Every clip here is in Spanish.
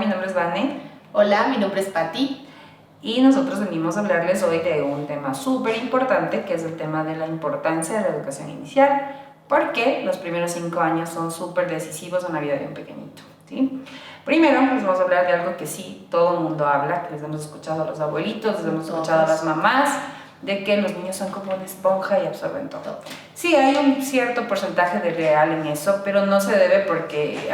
mi nombre es Vane. Hola, mi nombre es Patti. Y nosotros venimos a hablarles hoy de un tema súper importante, que es el tema de la importancia de la educación inicial, porque los primeros 5 años son súper decisivos en la vida de un pequeñito, ¿sí? Primero, les vamos a hablar de algo que sí todo el mundo habla, que les hemos escuchado a los abuelitos, les hemos escuchado a las mamás, de que los niños son como una esponja y absorben todo. Sí, hay un cierto porcentaje de real en eso, pero no se debe porque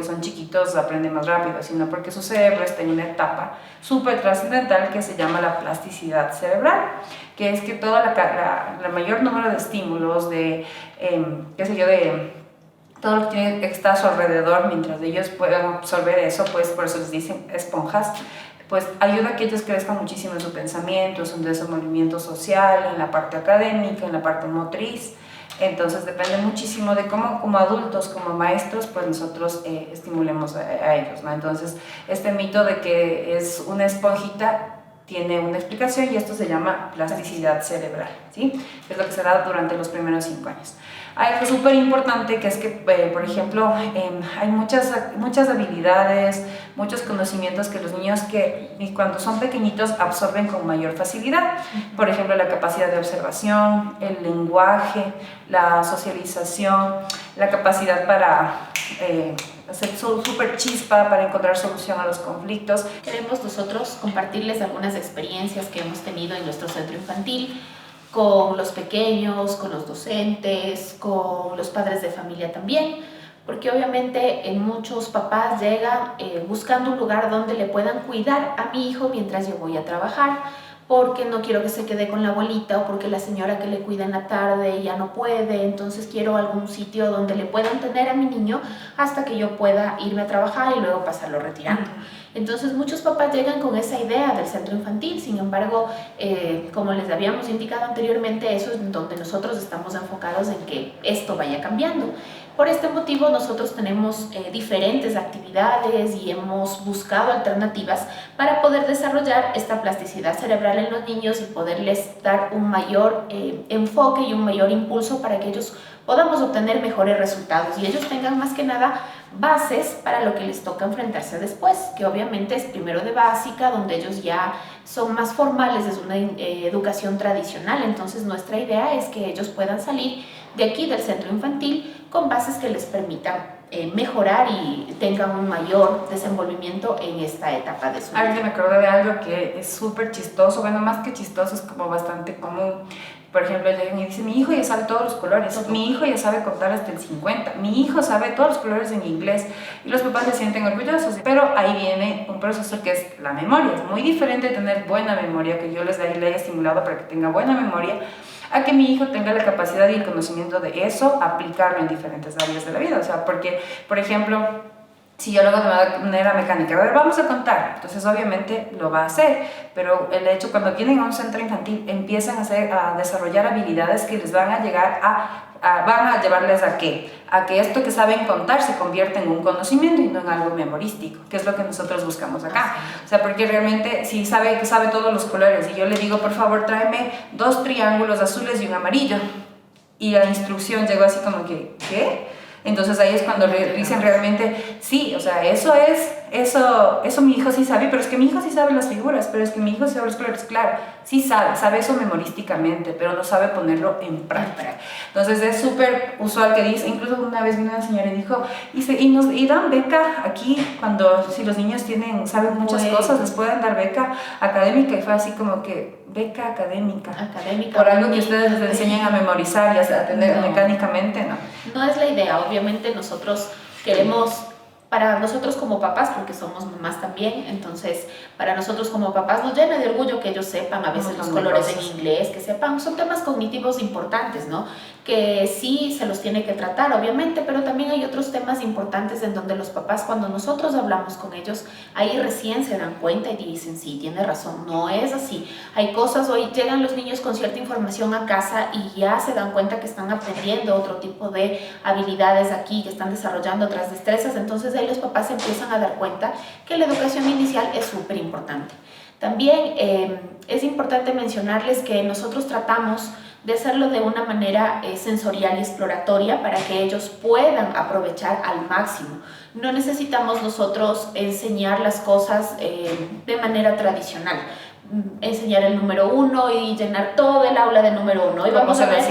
son chiquitos aprenden más rápido, sino porque su cerebro está en una etapa súper trascendental que se llama la plasticidad cerebral, que es que todo la mayor número de estímulos, de todo lo que está a su alrededor, mientras ellos puedan absorber eso, pues por eso les dicen esponjas, pues ayuda a que ellos crezcan muchísimo en su pensamiento, en su desenvolvimiento social, en la parte académica, en la parte motriz. Entonces depende muchísimo de cómo como adultos, como maestros, pues nosotros estimulemos a ellos, ¿no? Entonces este mito de que es una esponjita tiene una explicación y esto se llama plasticidad cerebral, ¿sí? Es lo que se da durante los primeros 5 años. Hay algo súper importante que es que, por ejemplo, hay muchas habilidades, muchos conocimientos que los niños que cuando son pequeñitos absorben con mayor facilidad. Por ejemplo, la capacidad de observación, el lenguaje, la socialización, la capacidad para ser súper chispa, para encontrar solución a los conflictos. Queremos nosotros compartirles algunas experiencias que hemos tenido en nuestro centro infantil, con los pequeños, con los docentes, con los padres de familia también, porque obviamente muchos papás llegan buscando un lugar donde le puedan cuidar a mi hijo mientras yo voy a trabajar, porque no quiero que se quede con la abuelita o porque la señora que le cuida en la tarde ya no puede, entonces quiero algún sitio donde le puedan tener a mi niño hasta que yo pueda irme a trabajar y luego pasarlo retirando. Entonces muchos papás llegan con esa idea del centro infantil, sin embargo, como les habíamos indicado anteriormente, eso es donde nosotros estamos enfocados en que esto vaya cambiando. Por este motivo nosotros tenemos diferentes actividades y hemos buscado alternativas para poder desarrollar esta plasticidad cerebral en los niños y poderles dar un mayor enfoque y un mayor impulso para que ellos podamos obtener mejores resultados y ellos tengan más que nada bases para lo que les toca enfrentarse después, que obviamente es primero de básica, donde ellos ya son más formales, es una educación tradicional. Entonces nuestra idea es que ellos puedan salir de aquí del centro infantil con bases que les permitan mejorar y tengan un mayor desenvolvimiento en esta etapa de su vida. Ahorita me acuerdo de algo que es súper chistoso, bueno, más que chistoso, es como bastante común. Por ejemplo, llegan y dicen, mi hijo ya sabe todos los colores, mi hijo ya sabe contar hasta el 50, mi hijo sabe todos los colores en inglés, y los papás se sienten orgullosos. Pero ahí viene un proceso que es la memoria. Es muy diferente tener buena memoria, que yo le haya estimulado para que tenga buena memoria, a que mi hijo tenga la capacidad y el conocimiento de eso, aplicarlo en diferentes áreas de la vida. O sea, porque, por ejemplo, si yo lo hago de manera mecánica, a ver, vamos a contar, entonces obviamente lo va a hacer, pero el hecho cuando vienen a un centro infantil empiezan a desarrollar habilidades que les van a llegar van a llevarles a qué? A que esto que saben contar se convierta en un conocimiento y no en algo memorístico, que es lo que nosotros buscamos acá. O sea, porque realmente si sabe que sabe todos los colores y yo le digo, por favor, tráeme 2 triángulos azules y un amarillo, y la instrucción llegó así como que, ¿qué? Entonces ahí es cuando dicen realmente, sí, o sea, eso mi hijo sí sabe, pero es que mi hijo sí sabe las figuras, pero es que mi hijo sí sabe los colores, claro, sí sabe eso memorísticamente, pero no sabe ponerlo en práctica. Entonces es súper usual que dice, incluso una vez una señora dijo, y dan beca aquí, si los niños saben muchas cosas, les pueden dar beca académica, y fue así como que, beca académica por algo que ustedes les enseñan a memorizar y a atender mecánicamente, ¿no? No es la idea, obviamente nosotros queremos, para nosotros como papás, porque somos mamás también, entonces para nosotros como papás nos llena de orgullo que ellos sepan a veces los colores en inglés, que sepan, son temas cognitivos importantes, ¿no? Que sí se los tiene que tratar, obviamente, pero también hay otros temas importantes en donde los papás, cuando nosotros hablamos con ellos, ahí recién se dan cuenta y dicen, sí, tiene razón, no es así. Hay cosas, hoy llegan los niños con cierta información a casa y ya se dan cuenta que están aprendiendo otro tipo de habilidades aquí, que están desarrollando otras destrezas, entonces ahí los papás se empiezan a dar cuenta que la educación inicial es súper importante. También es importante mencionarles que nosotros tratamos de hacerlo de una manera sensorial y exploratoria para que ellos puedan aprovechar al máximo. No necesitamos nosotros enseñar las cosas de manera tradicional. Enseñar el número 1 y llenar todo el aula de número 1. Y vamos a ver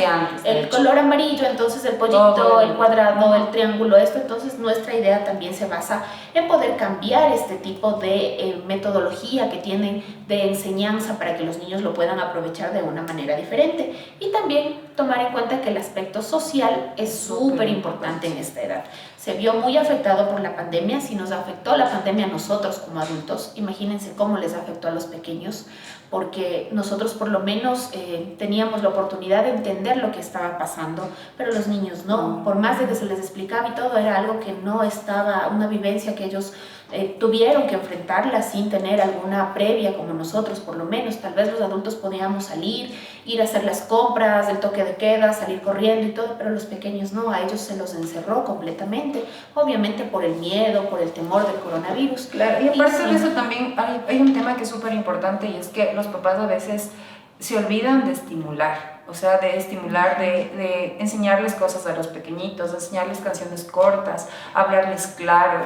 el color amarillo, entonces el pollito, el cuadrado, el triángulo, esto. Entonces nuestra idea también se basa en poder cambiar este tipo de metodología que tienen de enseñanza para que los niños lo puedan aprovechar de una manera diferente. Y también tomar en cuenta que el aspecto social es súper importante en esta edad. Se vio muy afectado por la pandemia. Si nos afectó la pandemia a nosotros como adultos, imagínense cómo les afectó a los pequeños, porque nosotros por lo menos teníamos la oportunidad de entender lo que estaba pasando, pero los niños no. Por más de que se les explicaba y todo, era algo que no estaba, una vivencia que ellos tuvieron que enfrentarla sin tener alguna previa como nosotros, por lo menos. Tal vez los adultos podíamos salir, ir a hacer las compras, el toque de queda, salir corriendo y todo, pero los pequeños no, a ellos se los encerró completamente, obviamente por el miedo, por el temor del coronavirus. Claro, y aparte de eso también hay un tema que es súper importante, y es que los papás a veces se olvidan de estimular, o sea, de estimular, de enseñarles cosas a los pequeñitos, de enseñarles canciones cortas, hablarles claro,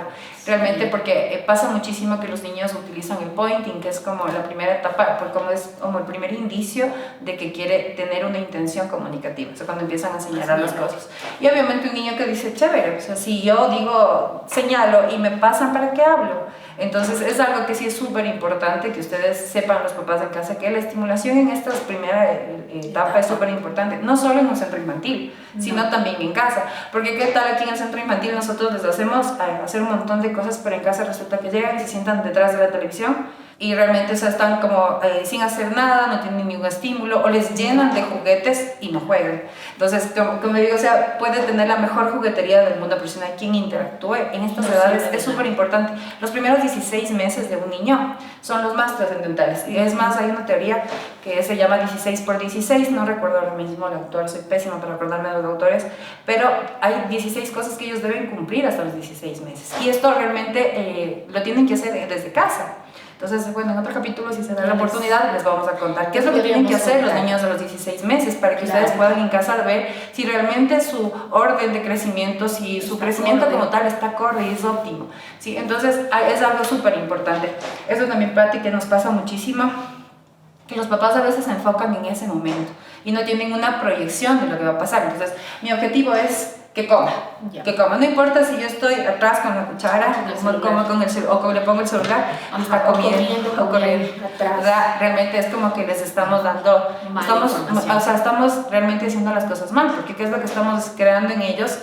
realmente, porque pasa muchísimo que los niños utilizan el pointing, que es como la primera etapa, como es como el primer indicio de que quiere tener una intención comunicativa, o sea, cuando empiezan a señalar las cosas. Y obviamente un niño que dice, chévere, o sea, si yo digo, señalo y me pasan, ¿para qué hablo? Entonces es algo que sí es súper importante que ustedes sepan, los papás de casa, que la estimulación en esta primera etapa es súper importante, no solo en un centro infantil, sino también en casa, porque qué tal aquí en el centro infantil nosotros les hacemos hacer un montón de cosas, pero en casa resulta que llegan y se sientan detrás de la televisión y realmente, o sea, están como sin hacer nada, no tienen ningún estímulo, o les llenan de juguetes y no juegan. Entonces, como digo, o sea, puede tener la mejor juguetería del mundo, pero si no hay quien interactúe en estas edades, es súper importante. Los primeros 16 meses de un niño son los más trascendentales. Y es más, hay una teoría que se llama 16 por 16, no recuerdo ahora mismo el autor, soy pésima para acordarme de los autores, pero hay 16 cosas que ellos deben cumplir hasta los 16 meses. Y esto realmente lo tienen que hacer desde casa. Entonces, bueno, en otro capítulo, si se da la oportunidad, les vamos a contar qué es lo que tienen que hacer los niños a los 16 meses para que ustedes puedan en casa ver si realmente su orden de crecimiento, si su crecimiento como tal está acorde y es óptimo. ¿Sí? Entonces, es algo súper importante. Eso también, Pati, que nos pasa muchísimo, que los papás a veces se enfocan en ese momento y no tienen una proyección de lo que va a pasar. Entonces, mi objetivo es que coma, no importa si yo estoy atrás con la cuchara, como con el o le pongo el celular, está comiendo o corriendo. O sea, realmente es como que les estamos dando, estamos realmente haciendo las cosas mal, porque ¿qué es lo que estamos creando en ellos?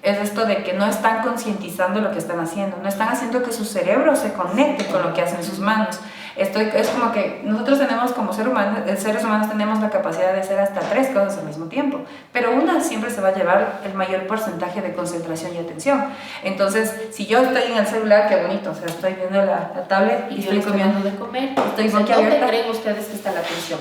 Es esto de que no están concientizando lo que están haciendo, no están haciendo que su cerebro se conecte con lo que hacen sus manos. Esto es como que nosotros tenemos como seres humanos tenemos la capacidad de hacer hasta 3 cosas al mismo tiempo, pero una siempre se va a llevar el mayor porcentaje de concentración y atención. Entonces, si yo estoy en el celular, qué bonito, o sea, estoy viendo la tablet y estoy comiendo de comer, estoy boquiabierta. ¿Dónde creen ustedes que está la atención?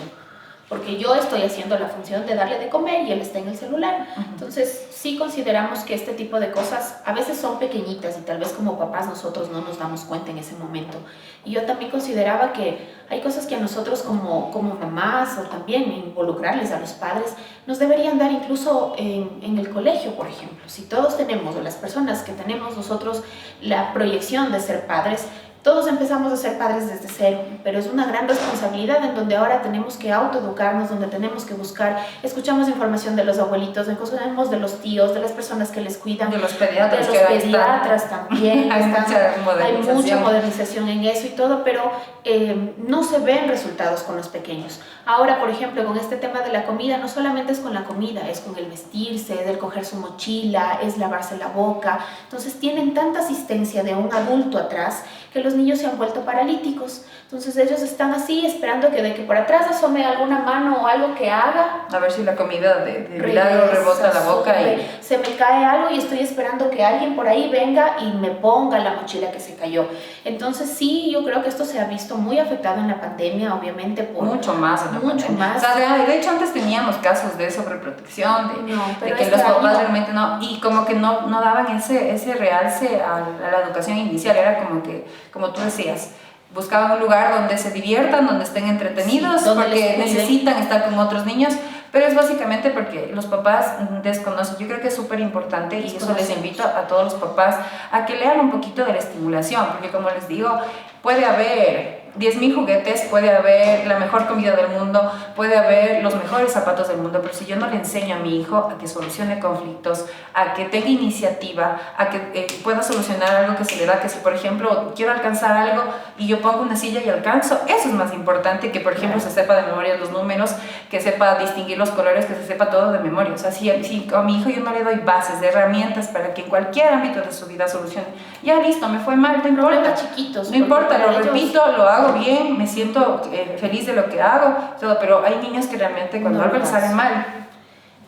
Porque yo estoy haciendo la función de darle de comer y él está en el celular. Entonces, sí consideramos que este tipo de cosas a veces son pequeñitas y tal vez como papás nosotros no nos damos cuenta en ese momento. Y yo también consideraba que hay cosas que a nosotros como mamás o también involucrarles a los padres nos deberían dar incluso en el colegio, por ejemplo. Si todos tenemos, o las personas que tenemos nosotros la proyección de ser padres, todos empezamos a ser padres desde cero, pero es una gran responsabilidad en donde ahora tenemos que autoeducarnos, donde tenemos que buscar, escuchamos información de los abuelitos, escuchamos de los tíos, de las personas que les cuidan, de los pediatras, también. Hay mucha modernización en eso y todo, pero no se ven resultados con los pequeños. Ahora, por ejemplo, con este tema de la comida, no solamente es con la comida, es con el vestirse, es el coger su mochila, es lavarse la boca. Entonces tienen tanta asistencia de un adulto atrás que los niños se han vuelto paralíticos. Entonces ellos están así esperando que de que por atrás asome alguna mano o algo que haga. A ver si la comida de milagro rebota la boca y se me cae algo y estoy esperando que alguien por ahí venga y me ponga la mochila que se cayó. Entonces sí, yo creo que esto se ha visto muy afectado en la pandemia, obviamente por mucho más. O sea, de hecho antes teníamos casos de sobreprotección, de que los papás realmente no, y como que no daban ese realce a la educación inicial. Era como que, como tú decías, buscaban un lugar donde se diviertan, donde estén entretenidos, porque necesitan estar con otros niños, pero es básicamente porque los papás desconocen. Yo creo que es súper importante y eso les invito a todos los papás a que lean un poquito de la estimulación, porque como les digo, puede haber 10.000 juguetes, puede haber la mejor comida del mundo, puede haber los mejores zapatos del mundo, pero si yo no le enseño a mi hijo a que solucione conflictos, a que tenga iniciativa, a que pueda solucionar algo que se le da, que si por ejemplo quiero alcanzar algo y yo pongo una silla y alcanzo, eso es más importante que por ejemplo se sepa de memoria los números, que sepa distinguir los colores, que se sepa todo de memoria. O sea, si a mi hijo yo no le doy bases, de herramientas para que en cualquier ámbito de su vida solucione, ya listo, me fue mal, no importa, chiquitos, no importa, lo repito, lo hago bien, me siento feliz de lo que hago, todo, pero hay niños que realmente cuando algo les sale mal,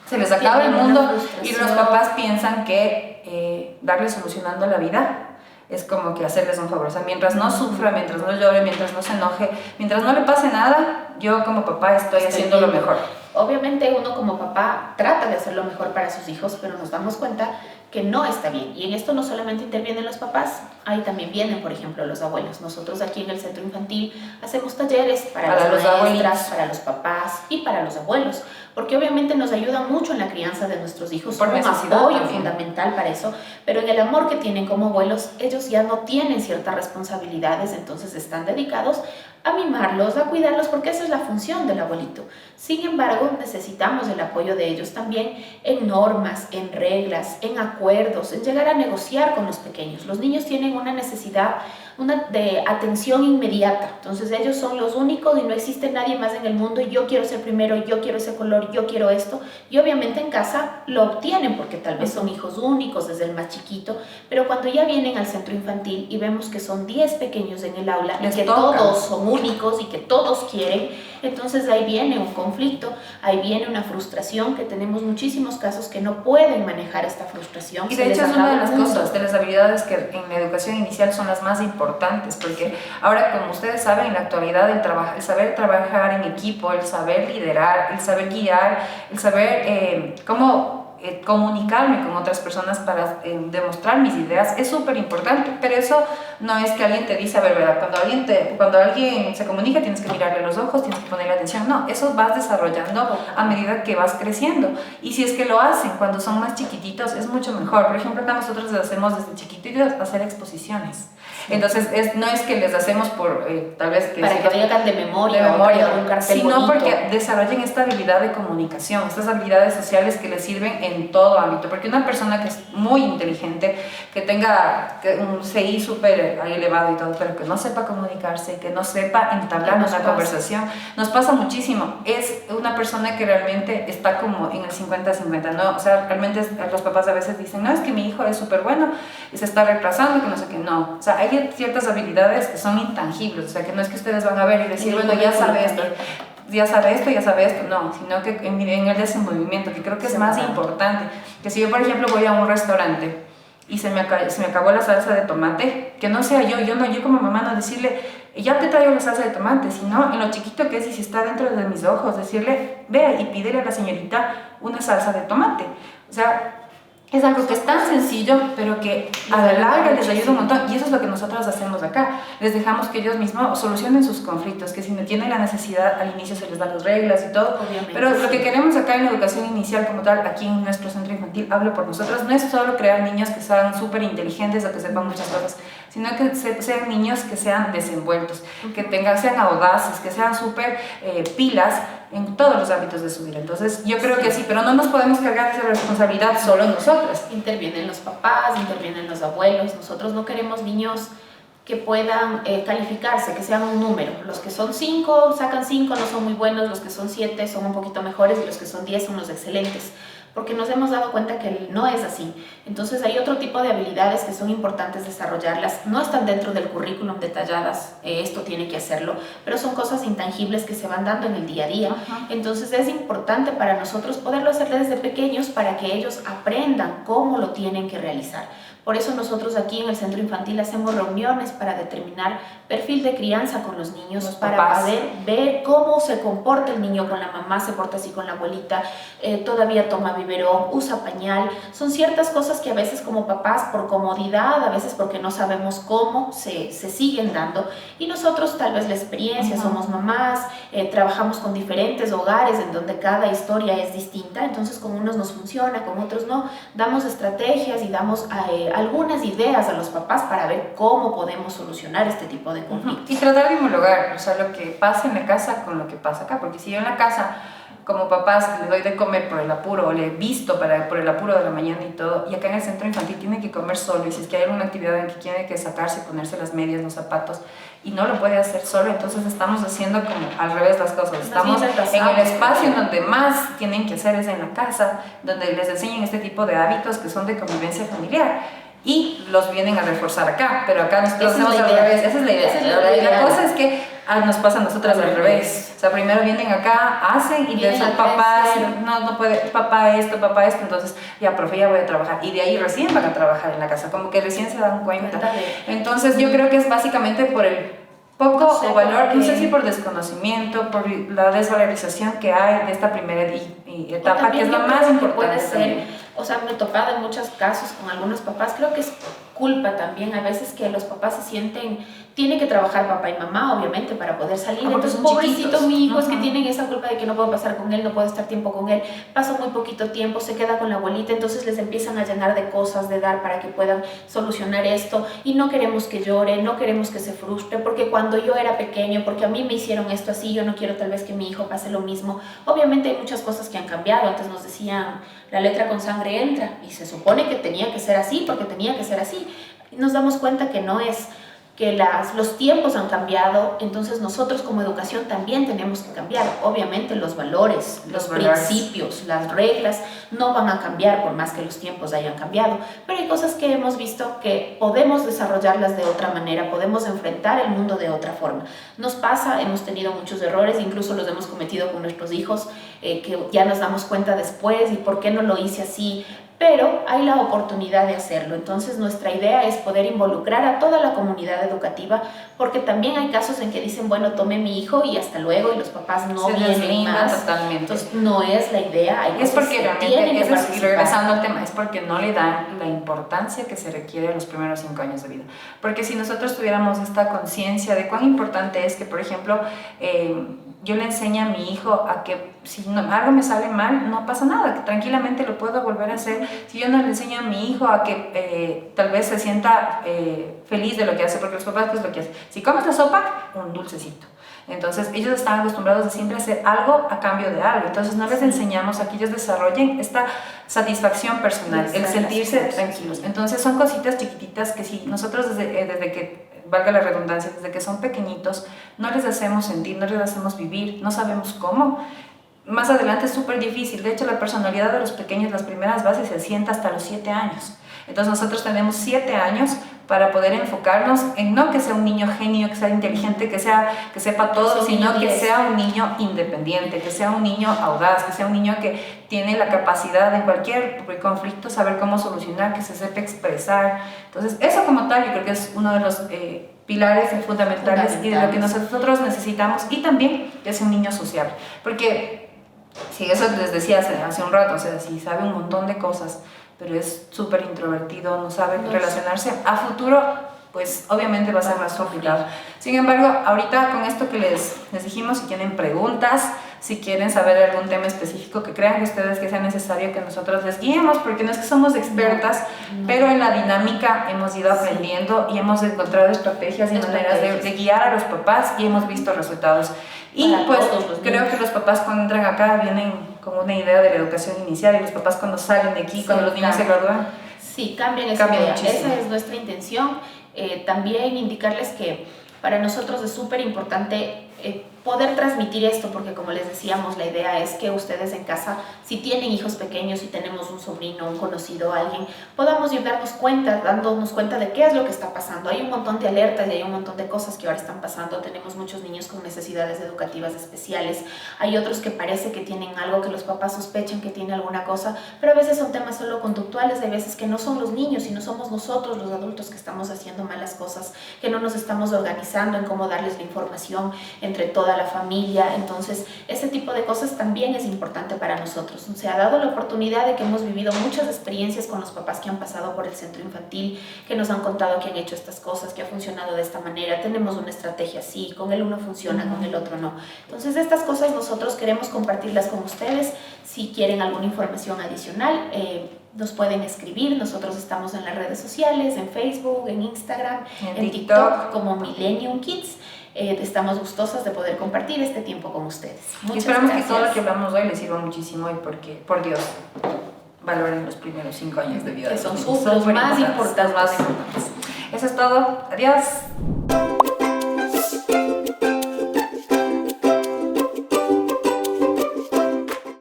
se les acaba el mundo y los papás piensan que darle solucionando la vida es como que hacerles un favor. O sea, mientras no sufra, mientras no llore, mientras no se enoje, mientras no le pase nada, yo como papá estoy haciendo lo mejor. Obviamente uno como papá trata de hacer lo mejor para sus hijos, pero nos damos cuenta que no está bien. Y en esto no solamente intervienen los papás, ahí también vienen, por ejemplo, los abuelos. Nosotros aquí en el centro infantil hacemos talleres para las maestras, para los papás y para los abuelos, porque obviamente nos ayudan mucho en la crianza de nuestros hijos, por un necesidad apoyo también fundamental para eso, pero en el amor que tienen como abuelos, ellos ya no tienen ciertas responsabilidades, entonces están dedicados a mimarlos, a cuidarlos, porque esa es la función del abuelito. Sin embargo, necesitamos el apoyo de ellos también en normas, en reglas, en acuerdos, en llegar a negociar con los pequeños. Los niños tienen una necesidad de atención inmediata, entonces ellos son los únicos y no existe nadie más en el mundo y yo quiero ser primero, yo quiero ese color, yo quiero esto, y obviamente en casa lo obtienen porque tal vez son hijos únicos desde el más chiquito, pero cuando ya vienen al centro infantil y vemos que son 10 pequeños en el aula y que todos son únicos y que todos quieren, entonces ahí viene un conflicto, ahí viene una frustración, que tenemos muchísimos casos que no pueden manejar esta frustración. Y de hecho es una de las cosas, de las habilidades que en la educación inicial son las más importantes, porque ahora, como ustedes saben, en la actualidad el saber trabajar en equipo, el saber liderar, el saber guiar, el saber cómo comunicarme con otras personas para demostrar mis ideas es súper importante, pero eso no es que alguien te dice, a ver, ¿verdad? Cuando alguien se comunica tienes que mirarle a los ojos, tienes que ponerle atención, no, eso vas desarrollando a medida que vas creciendo, y si es que lo hacen cuando son más chiquititos es mucho mejor. Por ejemplo, acá nosotros les hacemos desde chiquititos hacer exposiciones. Entonces, no es que les hacemos por, tal vez... para que digan de memoria, un cartel sino bonito, porque desarrollen esta habilidad de comunicación, estas habilidades sociales que les sirven en todo ámbito. Porque una persona que es muy inteligente, que tenga un CI súper elevado y todo, pero que no sepa comunicarse, que no sepa entablar una conversación, nos pasa muchísimo. Es una persona que realmente está como en el 50-50, ¿no? O sea, realmente los papás a veces dicen, no, es que mi hijo es súper bueno y se está reemplazando, que no sé qué, no. O sea, hay ciertas habilidades que son intangibles, o sea, que no es que ustedes van a ver y decir, bueno, ya sabe esto, ya sabe esto, no, sino que en el desenvolvimiento, que creo que es más importante. Que si yo, por ejemplo, voy a un restaurante y se me acabó la salsa de tomate, que no sea yo como mamá no decirle, ya te traigo la salsa de tomate, sino en lo chiquito que es y si está dentro de mis ojos, decirle, vea y pídele a la señorita una salsa de tomate. O sea, es algo que es tan sencillo, pero que a la larga les ayuda un montón. Y eso es lo que nosotros hacemos acá. Les dejamos que ellos mismos solucionen sus conflictos, que si no tienen la necesidad, al inicio se les dan las reglas y todo. Obviamente, pero lo que queremos acá en la educación inicial como tal, aquí en nuestro centro infantil, hablo por nosotros, no es solo crear niños que sean súper inteligentes o que sepan muchas cosas, sino que sean niños que sean desenvueltos, que sean audaces, que sean súper pilas en todos los ámbitos de su vida. Entonces yo creo que sí, pero no nos podemos cargar esa responsabilidad solo nosotros. Intervienen los papás, intervienen los abuelos. Nosotros no queremos niños que puedan calificarse, que sean un número. Los que son 5 sacan 5, no son muy buenos, los que son 7 son un poquito mejores y los que son 10 son los excelentes, porque nos hemos dado cuenta que no es así. Entonces hay otro tipo de habilidades que son importantes desarrollarlas, no están dentro del currículum detalladas, esto tiene que hacerlo, pero son cosas intangibles que se van dando en el día a día. Entonces es importante para nosotros poderlo hacer desde pequeños para que ellos aprendan cómo lo tienen que realizar. Por eso nosotros aquí en el centro infantil hacemos reuniones para determinar perfil de crianza con los niños, para poder ver cómo se comporta el niño con la mamá, se porta así con la abuelita, todavía toma biberón, usa pañal. Son ciertas cosas que a veces como papás por comodidad, a veces porque no sabemos cómo, se siguen dando. Y nosotros tal vez la experiencia, somos mamás, trabajamos con diferentes hogares en donde cada historia es distinta, entonces con unos nos funciona, con otros no. Damos estrategias y damos algunas ideas a los papás para ver cómo podemos solucionar este tipo de conflictos. Y tratar de homologar, o sea, lo que pasa en la casa con lo que pasa acá, porque si yo en la casa como papás le doy de comer por el apuro o le he visto por el apuro de la mañana y todo, y acá en el centro infantil tiene que comer solo, y si es que hay alguna actividad en que tiene que sacarse, ponerse las medias, los zapatos, y no lo puede hacer solo, entonces estamos haciendo como al revés las cosas. Estamos en el espacio en donde más tienen que hacer es en la casa, donde les enseñan este tipo de hábitos que son de convivencia familiar. Y los vienen a reforzar acá, pero acá nosotros hacemos al revés. Esa es la idea. La cosa es que nos pasa a nosotras al revés. O sea, primero vienen acá, hacen y de esos papás, no puede, papá esto, entonces ya, profe, ya voy a trabajar. Y de ahí recién van a trabajar en la casa, como que recién se dan cuenta. Entonces yo creo que es básicamente por el poco o valor, no sé si por desconocimiento, por la desvalorización que hay de esta primera etapa, que es lo más importante. Puede ser, o sea, me he topado en muchos casos con algunos papás, creo que es culpa también a veces que los papás se sienten, tiene que trabajar papá y mamá obviamente para poder salir, entonces pobrecito mi hijo, es que tienen esa culpa de que no puedo pasar con él, no puedo estar tiempo con él, paso muy poquito tiempo, se queda con la abuelita, entonces les empiezan a llenar de cosas, de dar para que puedan solucionar esto, y no queremos que llore, no queremos que se frustre, porque cuando yo era pequeño, porque a mí me hicieron esto así, yo no quiero tal vez que mi hijo pase lo mismo. Obviamente hay muchas cosas que han cambiado, antes nos decían la letra con sangre entra, y se supone que tenía que ser así, porque tenía que ser así. Nos damos cuenta que no es, que los tiempos han cambiado, entonces nosotros como educación también tenemos que cambiar. Obviamente los valores, los principios, las reglas no van a cambiar por más que los tiempos hayan cambiado, pero hay cosas que hemos visto que podemos desarrollarlas de otra manera, podemos enfrentar el mundo de otra forma. Nos pasa, hemos tenido muchos errores, incluso los hemos cometido con nuestros hijos, que ya nos damos cuenta después y por qué no lo hice así, pero hay la oportunidad de hacerlo. Entonces nuestra idea es poder involucrar a toda la comunidad educativa, porque también hay casos en que dicen, bueno, tomé mi hijo y hasta luego, y los papás no vienen más. Totalmente. Entonces no es la idea. Es porque realmente, regresando al tema, es porque no le dan la importancia que se requiere en los primeros 5 años de vida. Porque si nosotros tuviéramos esta conciencia de cuán importante es que, por ejemplo, yo le enseño a mi hijo a que si algo me sale mal, no pasa nada, que tranquilamente lo puedo volver a hacer. Si yo no le enseño a mi hijo a que tal vez se sienta feliz de lo que hace, porque los papás pues lo que hacen, si comes la sopa, un dulcecito. Entonces ellos están acostumbrados a siempre hacer algo a cambio de algo, entonces no les enseñamos a que ellos desarrollen esta satisfacción personal, el sentirse tranquilos. Entonces son cositas chiquititas que si nosotros desde que, valga la redundancia, desde que son pequeñitos, no les hacemos sentir, no les hacemos vivir, no sabemos cómo, más adelante es súper difícil. De hecho, la personalidad de los pequeños, las primeras bases, se asienta hasta los 7 años. Entonces nosotros tenemos 7 años para poder enfocarnos en no que sea un niño genio, que sea inteligente, que sepa todo, sino que sea un niño independiente, que sea un niño audaz, que sea un niño que tiene la capacidad en cualquier conflicto saber cómo solucionar, que se sepa expresar. Entonces eso como tal yo creo que es uno de los pilares fundamentales y de lo que nosotros necesitamos, y también que sea un niño sociable, porque sí, eso les decía hace un rato, o sea, si sabe un montón de cosas, pero es súper introvertido, no sabe relacionarse, a futuro, pues obviamente va a ser más complicado. Sin embargo, ahorita con esto que les dijimos, si tienen preguntas, si quieren saber algún tema específico que crean que ustedes que sea necesario que nosotros les guiemos, porque no es que somos expertas, pero en la dinámica hemos ido aprendiendo y hemos encontrado estrategias y maneras de guiar a los papás y hemos visto resultados. Y pues creo que los papás cuando entran acá vienen con una idea de la educación inicial, y los papás cuando salen de aquí, cuando los niños se gradúan, sí, cambian esa idea. Esa es nuestra intención. También indicarles que para nosotros es súper importante poder transmitir esto, porque como les decíamos, la idea es que ustedes en casa, si tienen hijos pequeños, si tenemos un sobrino, un conocido, alguien, podamos ir dándonos cuenta de qué es lo que está pasando. Hay un montón de alertas y hay un montón de cosas que ahora están pasando. Tenemos muchos niños con necesidades educativas especiales, hay otros que parece que tienen algo, que los papás sospechan que tiene alguna cosa, pero a veces son temas solo conductuales, hay veces que no son los niños, sino somos nosotros los adultos que estamos haciendo malas cosas, que no nos estamos organizando en cómo darles la información entre toda la familia. Entonces ese tipo de cosas también es importante para nosotros. Se ha dado la oportunidad de que hemos vivido muchas experiencias con los papás que han pasado por el centro infantil, que nos han contado que han hecho estas cosas, que ha funcionado de esta manera, tenemos una estrategia así, con el uno funciona, con el otro no. Entonces estas cosas nosotros queremos compartirlas con ustedes. Si quieren alguna información adicional, nos pueden escribir. Nosotros estamos en las redes sociales, en Facebook, en Instagram, en TikTok como Millennium Kids. Estamos gustosas de poder compartir este tiempo con ustedes. Y esperamos que todo lo que hablamos hoy les sirva muchísimo, y porque, por Dios, valoren los primeros 5 años de vida. Que son los más importantes. Eso es todo. Adiós.